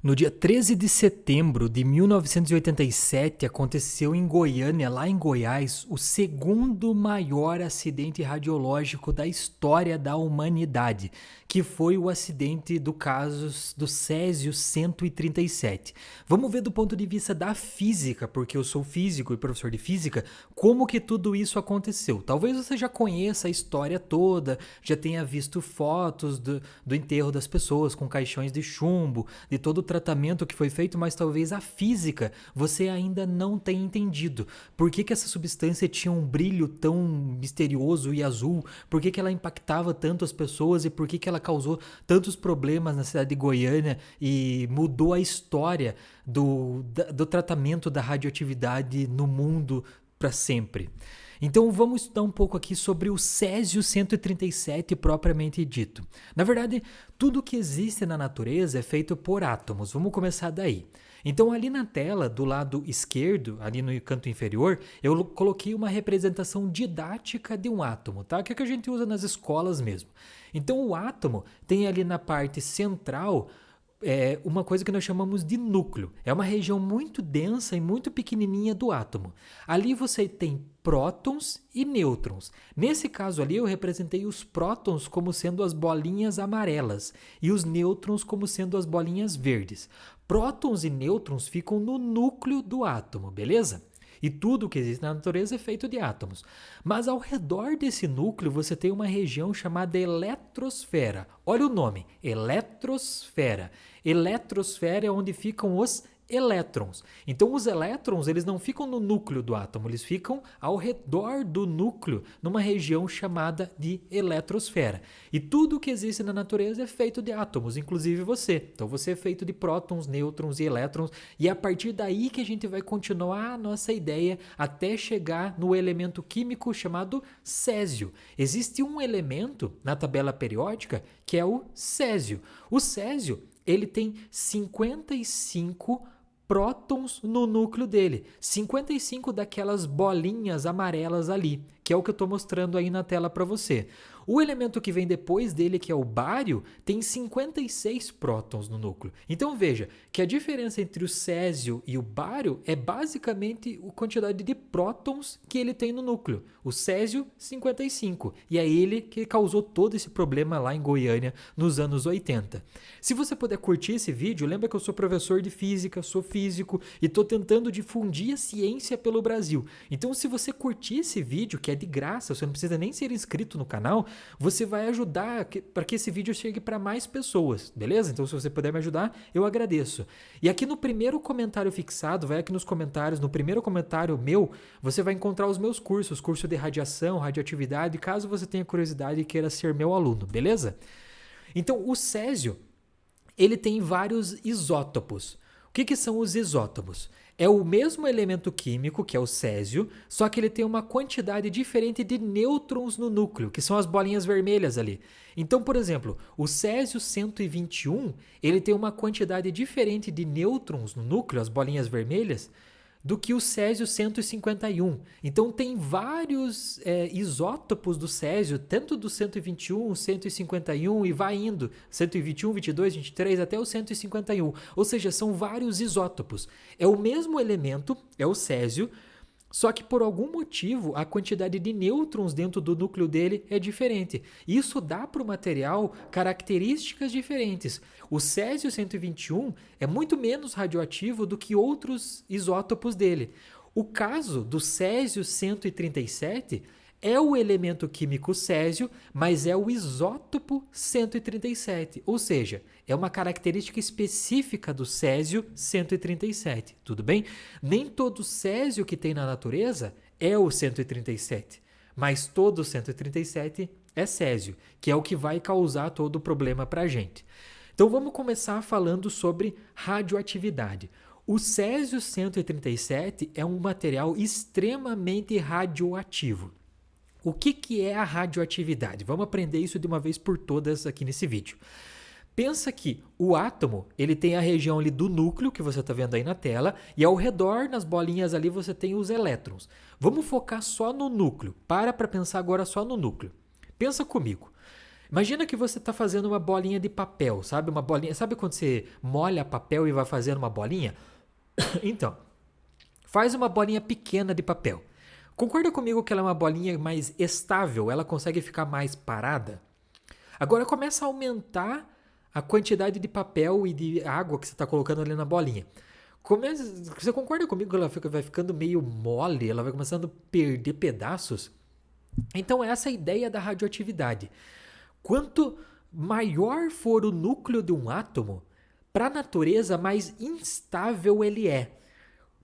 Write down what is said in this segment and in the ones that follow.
No dia 13 de setembro de 1987, aconteceu em Goiânia, lá em Goiás, o segundo maior acidente radiológico da história da humanidade, que foi o acidente do caso do Césio 137. Vamos ver do ponto de vista da física, porque eu sou físico e professor de física, como que tudo isso aconteceu. Talvez você já conheça a história toda, já tenha visto fotos do enterro das pessoas com caixões de chumbo, de todo o tratamento que foi feito, mas talvez a física você ainda não tenha entendido. Por que essa substância tinha um brilho tão misterioso e azul? Por que ela impactava tanto as pessoas e por que ela causou tantos problemas na cidade de Goiânia e mudou a história do tratamento da radioatividade no mundo para sempre? Então vamos estudar um pouco aqui sobre o Césio 137 propriamente dito. Na verdade, tudo que existe na natureza é feito por átomos. Vamos começar daí. Então ali na tela, do lado esquerdo, ali no canto inferior, eu coloquei uma representação didática de um átomo, tá? Que é o que a gente usa nas escolas mesmo. Então o átomo tem ali na parte central uma coisa que nós chamamos de núcleo. É uma região muito densa e muito pequenininha do átomo. Ali você tem prótons e nêutrons. Nesse caso ali eu representei os prótons como sendo as bolinhas amarelas e os nêutrons como sendo as bolinhas verdes. Prótons e nêutrons ficam no núcleo do átomo, beleza? E tudo que existe na natureza é feito de átomos. Mas ao redor desse núcleo você tem uma região chamada eletrosfera. Olha o nome, eletrosfera. Eletrosfera é onde ficam os elétrons. Então os elétrons, eles não ficam no núcleo do átomo, eles ficam ao redor do núcleo, numa região chamada de eletrosfera. E tudo que existe na natureza é feito de átomos, inclusive você. Então você é feito de prótons, nêutrons e elétrons, e é a partir daí que a gente vai continuar a nossa ideia até chegar no elemento químico chamado césio. Existe um elemento na tabela periódica que é o césio. O césio, ele tem 55 prótons no núcleo dele. 55 daquelas bolinhas amarelas ali, que é o que eu estou mostrando aí na tela para você. O elemento que vem depois dele, que é o bário, tem 56 prótons no núcleo. Então veja que a diferença entre o césio e o bário é basicamente a quantidade de prótons que ele tem no núcleo. O césio, 55. E é ele que causou todo esse problema lá em Goiânia nos anos 80. Se você puder curtir esse vídeo, lembra que eu sou professor de física, sou físico e estou tentando difundir a ciência pelo Brasil. Então se você curtir esse vídeo, que é de graça, você não precisa nem ser inscrito no canal, você vai ajudar para que esse vídeo chegue para mais pessoas, beleza? Então se você puder me ajudar, eu agradeço. E aqui no primeiro comentário fixado, vai aqui nos comentários, no primeiro comentário meu, você vai encontrar os meus cursos, curso de radiação, radioatividade, caso você tenha curiosidade e queira ser meu aluno, beleza? Então o césio, ele tem vários isótopos. O que são os isótopos? É o mesmo elemento químico, que é o césio, só que ele tem uma quantidade diferente de nêutrons no núcleo, que são as bolinhas vermelhas ali. Então, por exemplo, o césio 121, ele tem uma quantidade diferente de nêutrons no núcleo, as bolinhas vermelhas, do que o césio 151. Então tem vários isótopos do césio, tanto do 121, 151 e vai indo, 121, 22, 23 até o 151. Ou seja, são vários isótopos. É o mesmo elemento, é o césio, só que por algum motivo a quantidade de nêutrons dentro do núcleo dele é diferente. Isso dá para o material características diferentes. O césio 121 é muito menos radioativo do que outros isótopos dele. O caso do césio 137 é o elemento químico césio, mas é o isótopo 137, ou seja, é uma característica específica do césio 137, tudo bem? Nem todo césio que tem na natureza é o 137, mas todo 137 é césio, que é o que vai causar todo o problema para a gente. Então vamos começar falando sobre radioatividade. O césio 137 é um material extremamente radioativo. O que é a radioatividade? Vamos aprender isso de uma vez por todas aqui nesse vídeo. Pensa que o átomo, ele tem a região ali do núcleo, que você está vendo aí na tela, e ao redor, nas bolinhas ali, você tem os elétrons. Vamos focar só no núcleo. Para pensar agora só no núcleo. Pensa comigo. Imagina que você está fazendo uma bolinha de papel, sabe? Uma bolinha. Sabe quando você molha papel e vai fazendo uma bolinha? Então, faz uma bolinha pequena de papel. Concorda comigo que ela é uma bolinha mais estável? Ela consegue ficar mais parada? Agora começa a aumentar a quantidade de papel e de água que você está colocando ali na bolinha. Você concorda comigo que ela vai ficando meio mole? Ela vai começando a perder pedaços? Então essa é a ideia da radioatividade. Quanto maior for o núcleo de um átomo, para a natureza mais instável ele é.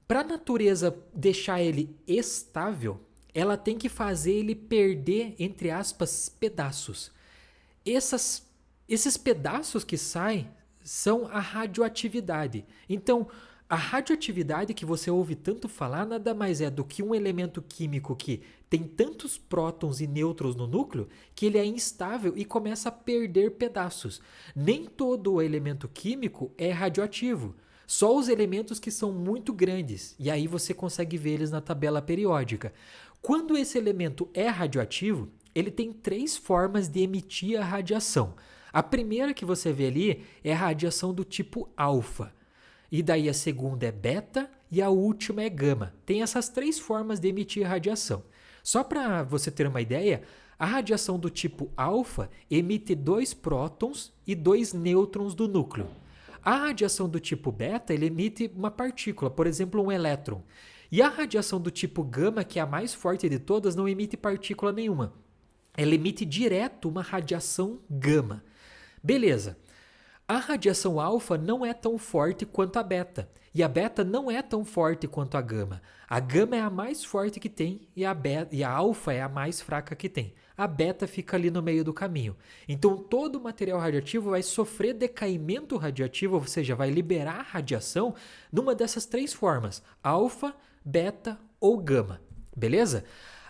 Para a natureza deixar ele estável, ela tem que fazer ele perder, entre aspas, pedaços. Esses pedaços que saem são a radioatividade. Então, a radioatividade que você ouve tanto falar nada mais é do que um elemento químico que tem tantos prótons e nêutrons no núcleo que ele é instável e começa a perder pedaços. Nem todo elemento químico é radioativo. Só os elementos que são muito grandes, e aí você consegue ver eles na tabela periódica. Quando esse elemento é radioativo, ele tem 3 formas de emitir a radiação. A primeira que você vê ali é a radiação do tipo alfa. E daí a segunda é beta e a última é gama. Tem essas 3 formas de emitir radiação. Só para você ter uma ideia, a radiação do tipo alfa emite 2 prótons e 2 nêutrons do núcleo. A radiação do tipo beta ele emite uma partícula, por exemplo, um elétron. E a radiação do tipo gama, que é a mais forte de todas, não emite partícula nenhuma. Ela emite direto uma radiação gama. Beleza. A radiação alfa não é tão forte quanto a beta. E a beta não é tão forte quanto a gama. A gama é a mais forte que tem e a alfa é a mais fraca que tem. A beta fica ali no meio do caminho. Então todo o material radioativo vai sofrer decaimento radioativo, ou seja, vai liberar radiação numa dessas 3 formas: alfa, beta ou gama. Beleza?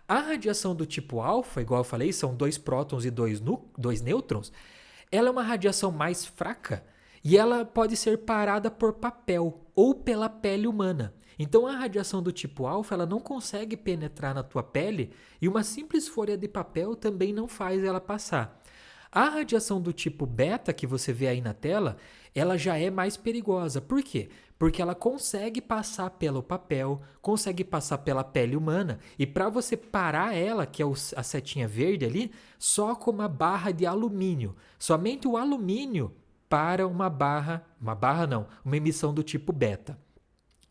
A radiação do tipo alfa, igual eu falei, são 2 prótons e 2 nêutrons. Ela é uma radiação mais fraca e ela pode ser parada por papel ou pela pele humana. Então a radiação do tipo alfa ela não consegue penetrar na tua pele e uma simples folha de papel também não faz ela passar. A radiação do tipo beta que você vê aí na tela, ela já é mais perigosa. Por quê? Porque ela consegue passar pelo papel, consegue passar pela pele humana e para você parar ela, que é a setinha verde ali, só com uma barra de alumínio. Somente o alumínio para uma emissão do tipo beta.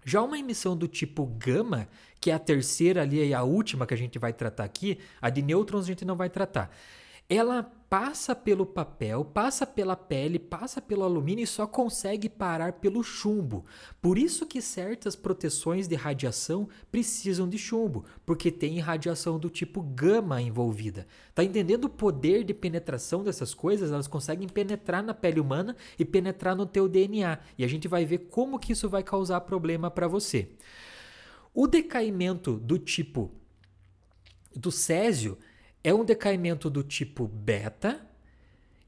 Já uma emissão do tipo gama, que é a terceira ali e a última que a gente vai tratar aqui, a de nêutrons a gente não vai tratar. Ela passa pelo papel, passa pela pele, passa pelo alumínio e só consegue parar pelo chumbo. Por isso que certas proteções de radiação precisam de chumbo, porque tem radiação do tipo gama envolvida. Tá entendendo o poder de penetração dessas coisas? Elas conseguem penetrar na pele humana e penetrar no teu DNA. E a gente vai ver como que isso vai causar problema para você. O decaimento do tipo do césio é um decaimento do tipo beta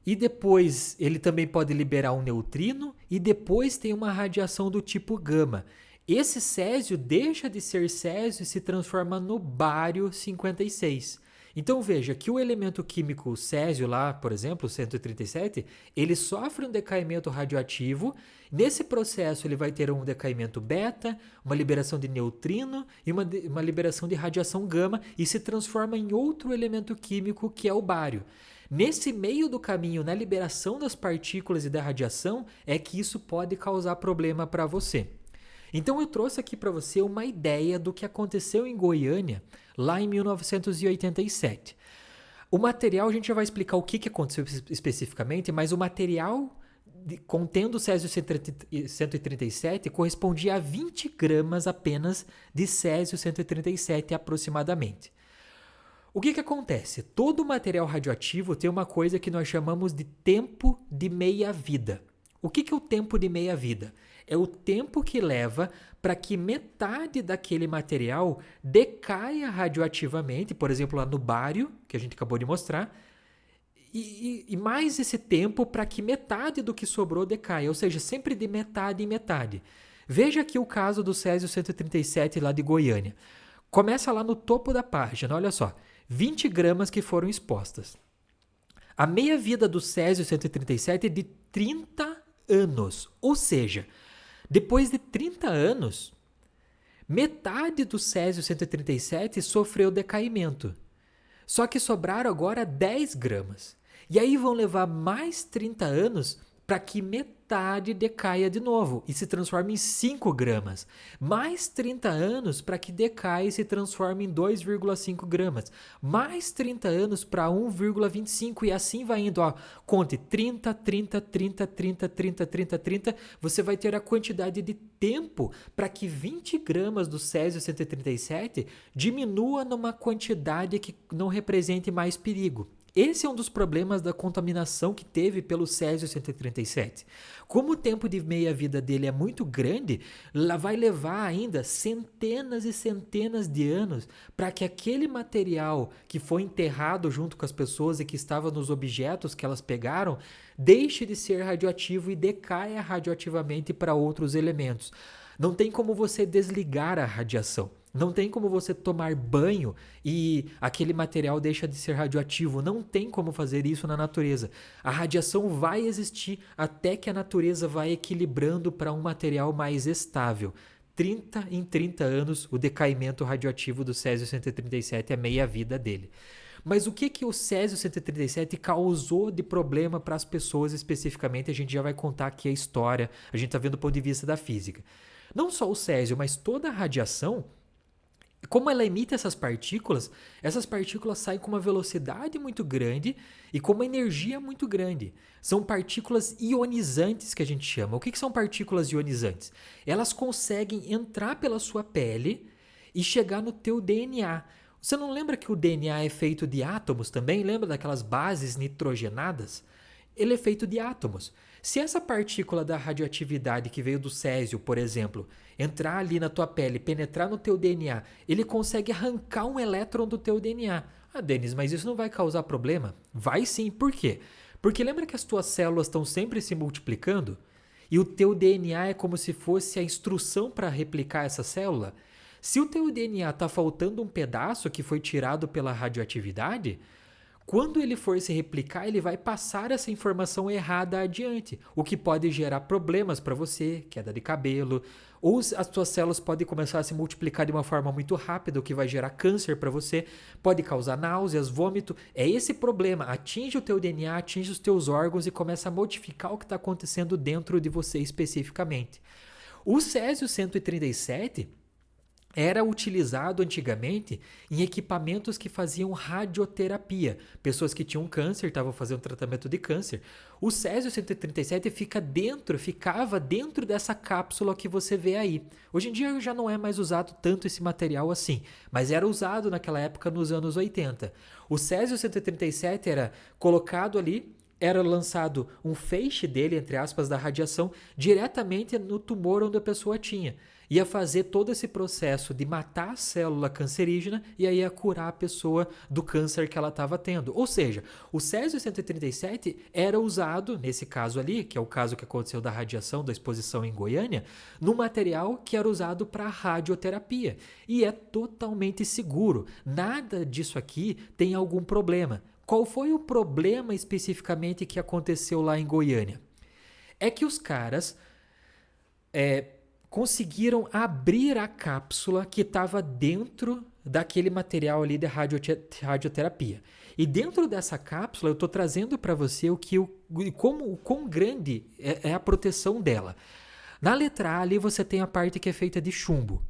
e depois ele também pode liberar um neutrino e depois tem uma radiação do tipo gama. Esse césio deixa de ser césio e se transforma no bário 56. Então veja que o elemento químico césio lá, por exemplo, 137, ele sofre um decaimento radioativo. Nesse processo ele vai ter um decaimento beta, uma liberação de neutrino e uma liberação de radiação gama e se transforma em outro elemento químico que é o bário. Nesse meio do caminho, na liberação das partículas e da radiação, é que isso pode causar problema para você. Então eu trouxe aqui para você uma ideia do que aconteceu em Goiânia lá em 1987. O material, a gente já vai explicar o que aconteceu especificamente, mas o material contendo césio 137 correspondia a 20 gramas apenas de césio 137 aproximadamente. O que acontece? Todo material radioativo tem uma coisa que nós chamamos de tempo de meia-vida. O que é o tempo de meia-vida? É o tempo que leva para que metade daquele material decaia radioativamente, por exemplo, lá no bário, que a gente acabou de mostrar, e mais esse tempo para que metade do que sobrou decaia, ou seja, sempre de metade em metade. Veja aqui o caso do césio 137 lá de Goiânia. Começa lá no topo da página, olha só, 20 gramas que foram expostas. A meia-vida do Césio-137 é de 30 anos. Ou seja, depois de 30 anos, metade do Césio-137 sofreu decaimento. Só que sobraram agora 10 gramas. E aí vão levar mais 30 anos para que metade decaia de novo e se transforme em 5 gramas. Mais 30 anos para que decaia e se transforme em 2,5 gramas. Mais 30 anos para 1,25 e assim vai indo. Ó, conte 30, 30, 30, 30, 30, 30, 30. Você vai ter a quantidade de tempo para que 20 gramas do Césio-137 diminua numa quantidade que não represente mais perigo. Esse é um dos problemas da contaminação que teve pelo Césio-137. Como o tempo de meia-vida dele é muito grande, vai levar ainda centenas e centenas de anos para que aquele material que foi enterrado junto com as pessoas e que estava nos objetos que elas pegaram, deixe de ser radioativo e decaia radioativamente para outros elementos. Não tem como você desligar a radiação. Não tem como você tomar banho e aquele material deixa de ser radioativo. Não tem como fazer isso na natureza. A radiação vai existir até que a natureza vai equilibrando para um material mais estável. 30 em 30 anos, o decaimento radioativo do Césio-137 é meia-vida dele. Mas o que o Césio-137 causou de problema para as pessoas especificamente? A gente já vai contar aqui a história. A gente está vendo do ponto de vista da física. Não só o Césio, mas toda a radiação, como ela emite essas partículas saem com uma velocidade muito grande e com uma energia muito grande. São partículas ionizantes que a gente chama. O que são partículas ionizantes? Elas conseguem entrar pela sua pele e chegar no teu DNA. Você não lembra que o DNA é feito de átomos também? Lembra daquelas bases nitrogenadas? Ele é feito de átomos. Se essa partícula da radioatividade que veio do Césio, por exemplo, entrar ali na tua pele, penetrar no teu DNA, ele consegue arrancar um elétron do teu DNA. Ah, Denis, mas isso não vai causar problema? Vai sim. Por quê? Porque lembra que as tuas células estão sempre se multiplicando? E o teu DNA é como se fosse a instrução para replicar essa célula? Se o teu DNA está faltando um pedaço que foi tirado pela radioatividade, quando ele for se replicar, ele vai passar essa informação errada adiante, o que pode gerar problemas para você, queda de cabelo, ou as suas células podem começar a se multiplicar de uma forma muito rápida, o que vai gerar câncer para você, pode causar náuseas, vômito. É esse problema, atinge o teu DNA, atinge os teus órgãos e começa a modificar o que está acontecendo dentro de você especificamente. O Césio-137 era utilizado antigamente em equipamentos que faziam radioterapia. Pessoas que tinham câncer, estavam fazendo tratamento de câncer. O Césio-137 ficava dentro dessa cápsula que você vê aí. Hoje em dia já não é mais usado tanto esse material assim, mas era usado naquela época nos anos 80. O Césio-137 era colocado ali, era lançado um feixe dele, entre aspas, da radiação, diretamente no tumor onde a pessoa tinha. Ia fazer todo esse processo de matar a célula cancerígena e aí ia curar a pessoa do câncer que ela estava tendo. Ou seja, o Césio-137 era usado, nesse caso ali, que é o caso que aconteceu da radiação, da exposição em Goiânia, no material que era usado para radioterapia. E é totalmente seguro. Nada disso aqui tem algum problema. Qual foi o problema especificamente que aconteceu lá em Goiânia? É que os caras conseguiram abrir a cápsula que estava dentro daquele material ali de radioterapia. E dentro dessa cápsula eu estou trazendo para você o quão grande é a proteção dela. Na letra A ali você tem a parte que é feita de chumbo.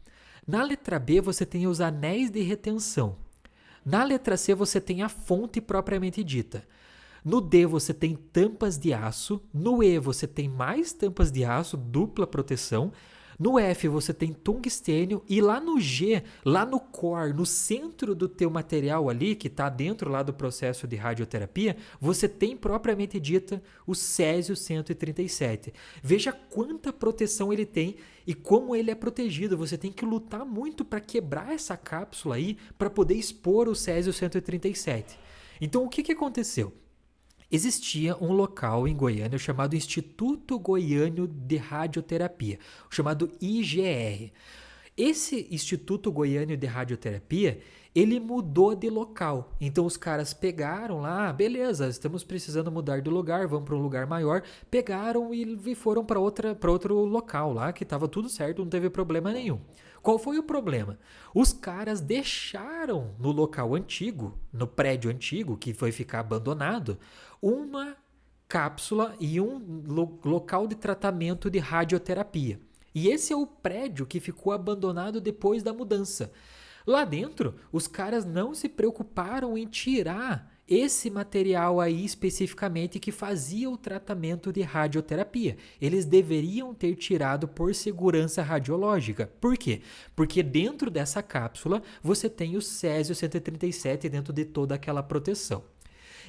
Na letra B você tem os anéis de retenção. Na letra C você tem a fonte propriamente dita. No D você tem tampas de aço. No E você tem mais tampas de aço, dupla proteção. No F você tem tungstênio e lá no G, lá no core, no centro do teu material ali, que está dentro lá do processo de radioterapia, você tem propriamente dita o Césio-137. Veja quanta proteção ele tem e como ele é protegido. Você tem que lutar muito para quebrar essa cápsula aí para poder expor o Césio-137. Então o que aconteceu? Existia um local em Goiânia chamado Instituto Goiano de Radioterapia, chamado IGR. Esse Instituto Goiano de Radioterapia, ele mudou de local. Então os caras pegaram lá, beleza, estamos precisando mudar de lugar, vamos para um lugar maior. Pegaram e foram para outro local lá, que estava tudo certo, não teve problema nenhum. Qual foi o problema? Os caras deixaram no local antigo, no prédio antigo, que foi ficar abandonado, uma cápsula e um local de tratamento de radioterapia. E esse é o prédio que ficou abandonado depois da mudança. Lá dentro, os caras não se preocuparam em tirar esse material aí especificamente que fazia o tratamento de radioterapia. Eles deveriam ter tirado por segurança radiológica. Por quê? Porque dentro dessa cápsula você tem o Césio-137 dentro de toda aquela proteção.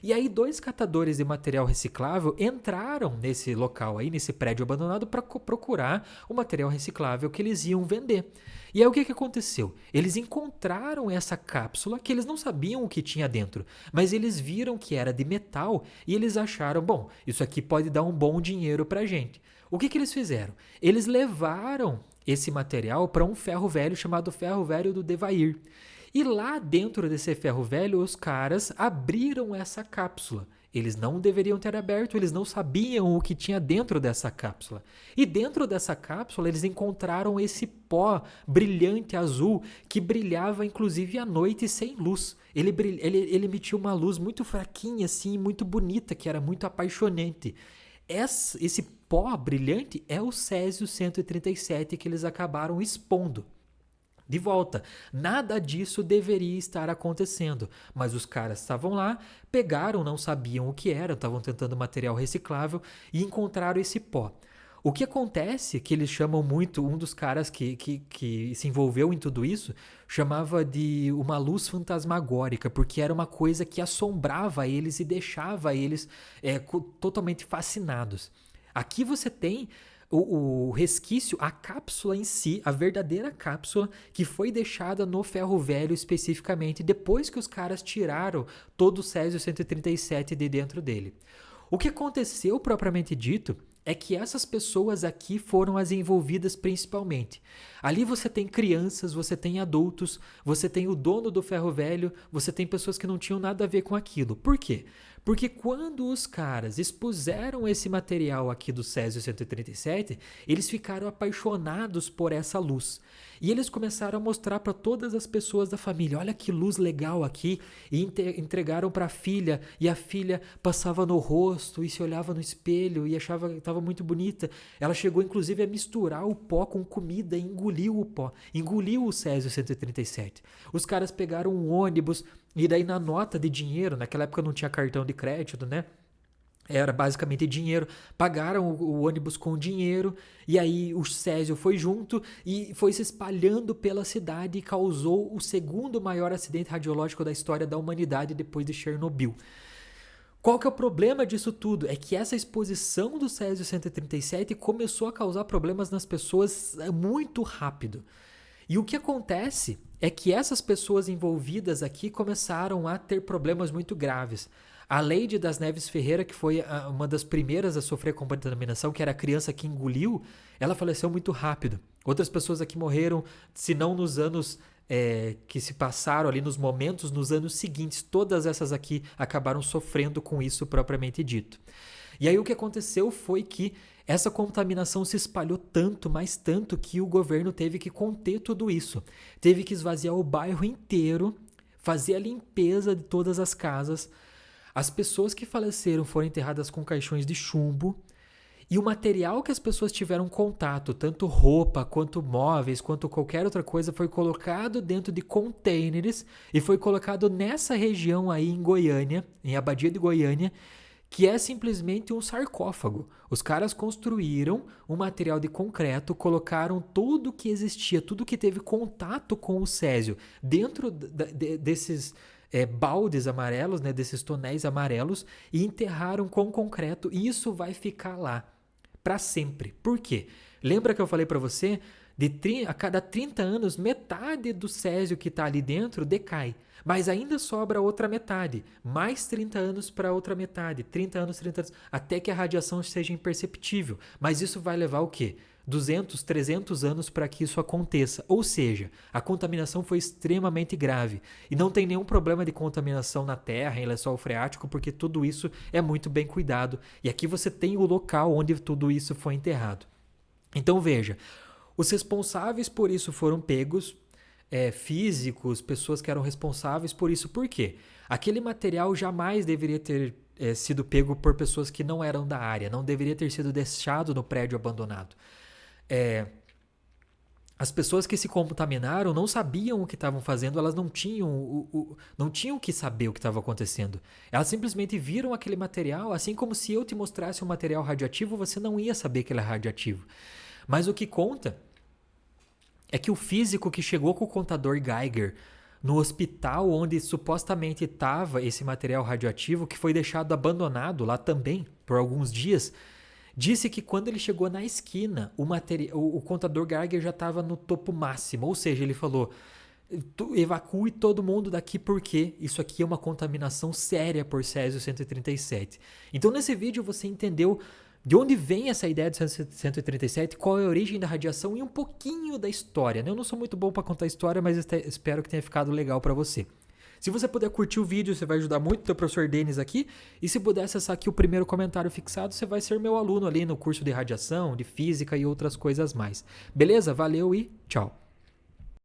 E aí 2 catadores de material reciclável entraram nesse local aí, nesse prédio abandonado, para procurar o material reciclável que eles iam vender. E aí o que aconteceu? Eles encontraram essa cápsula que eles não sabiam o que tinha dentro, mas eles viram que era de metal e eles acharam, bom, isso aqui pode dar um bom dinheiro pra gente. O que eles fizeram? Eles levaram esse material para um ferro velho chamado Ferro Velho do Devair. E lá dentro desse ferro velho, os caras abriram essa cápsula. Eles não deveriam ter aberto, eles não sabiam o que tinha dentro dessa cápsula. E dentro dessa cápsula, eles encontraram esse pó brilhante azul que brilhava inclusive à noite sem luz. Ele emitia uma luz muito fraquinha, assim, muito bonita, que era muito apaixonante. Esse pó brilhante é o Césio-137 que eles acabaram expondo. De volta, nada disso deveria estar acontecendo, mas os caras estavam lá, pegaram, não sabiam o que era, estavam tentando material reciclável e encontraram esse pó. O que acontece, que eles chamam muito, um dos caras que se envolveu em tudo isso, chamava de uma luz fantasmagórica, porque era uma coisa que assombrava eles e deixava eles totalmente fascinados. Aqui você tem o resquício, a cápsula em si, a verdadeira cápsula que foi deixada no ferro velho especificamente depois que os caras tiraram todo o Césio-137 de dentro dele. O que aconteceu propriamente dito é que essas pessoas aqui foram as envolvidas principalmente. Ali você tem crianças, você tem adultos, você tem o dono do ferro velho, você tem pessoas que não tinham nada a ver com aquilo. Por quê? Porque quando os caras expuseram esse material aqui do Césio-137, eles ficaram apaixonados por essa luz. E eles começaram a mostrar para todas as pessoas da família, olha que luz legal aqui, e entregaram para a filha, e a filha passava no rosto e se olhava no espelho e achava que estava muito bonita. Ela chegou inclusive a misturar o pó com comida e engoliu o pó, engoliu o Césio-137. Os caras pegaram um ônibus e daí na nota de dinheiro, naquela época não tinha cartão de crédito, né? Era basicamente dinheiro, pagaram o ônibus com dinheiro e aí o Césio foi junto e foi se espalhando pela cidade e causou o segundo maior acidente radiológico da história da humanidade depois de Chernobyl. Qual que é o problema disso tudo? É que essa exposição do Césio-137 começou a causar problemas nas pessoas muito rápido. E o que acontece é que essas pessoas envolvidas aqui começaram a ter problemas muito graves. A Leide das Neves Ferreira, que foi uma das primeiras a sofrer contaminação, que era a criança que engoliu, ela faleceu muito rápido. Outras pessoas aqui morreram, se não nos anos que se passaram ali, nos momentos, nos anos seguintes. Todas essas aqui acabaram sofrendo com isso propriamente dito. E aí o que aconteceu foi que essa contaminação se espalhou tanto, mas tanto, que o governo teve que conter tudo isso. Teve que esvaziar o bairro inteiro, fazer a limpeza de todas as casas. As pessoas que faleceram foram enterradas com caixões de chumbo. E o material que as pessoas tiveram contato, tanto roupa, quanto móveis, quanto qualquer outra coisa, foi colocado dentro de containers e foi colocado nessa região aí em Goiânia, em Abadia de Goiânia, que é simplesmente um sarcófago. Os caras construíram um material de concreto, colocaram tudo que existia, tudo que teve contato com o Césio dentro desses baldes amarelos, né, desses tonéis amarelos, e enterraram com concreto, e isso vai ficar lá para sempre. Por quê? Lembra que eu falei para você? A cada 30 anos, metade do Césio que está ali dentro decai. Mas ainda sobra outra metade. Mais 30 anos para outra metade. 30 anos, até que a radiação seja imperceptível. Mas isso vai levar o quê? 200, 300 anos para que isso aconteça. Ou seja, a contaminação foi extremamente grave. E não tem nenhum problema de contaminação na terra, em lençol freático, porque tudo isso é muito bem cuidado. E aqui você tem o local onde tudo isso foi enterrado. Então veja, os responsáveis por isso foram pegos, físicos, pessoas que eram responsáveis por isso. Por quê? Aquele material jamais deveria ter sido pego por pessoas que não eram da área, não deveria ter sido deixado no prédio abandonado. As pessoas que se contaminaram não sabiam o que estavam fazendo, elas não tinham que saber o que estava acontecendo. Elas simplesmente viram aquele material, assim como se eu te mostrasse um material radioativo, você não ia saber que ele é radioativo. Mas o que conta é que o físico que chegou com o contador Geiger no hospital onde supostamente estava esse material radioativo, que foi deixado abandonado lá também por alguns dias, disse que quando ele chegou na esquina, o contador Geiger já estava no topo máximo. Ou seja, ele falou, evacue todo mundo daqui porque isso aqui é uma contaminação séria por Césio-137. Então nesse vídeo você entendeu de onde vem essa ideia de 137, qual é a origem da radiação e um pouquinho da história. Eu não sou muito bom para contar história, mas espero que tenha ficado legal para você. Se você puder curtir o vídeo, você vai ajudar muito o teu professor Denis aqui. E se puder acessar aqui o primeiro comentário fixado, você vai ser meu aluno ali no curso de radiação, de física e outras coisas mais. Beleza? Valeu e tchau!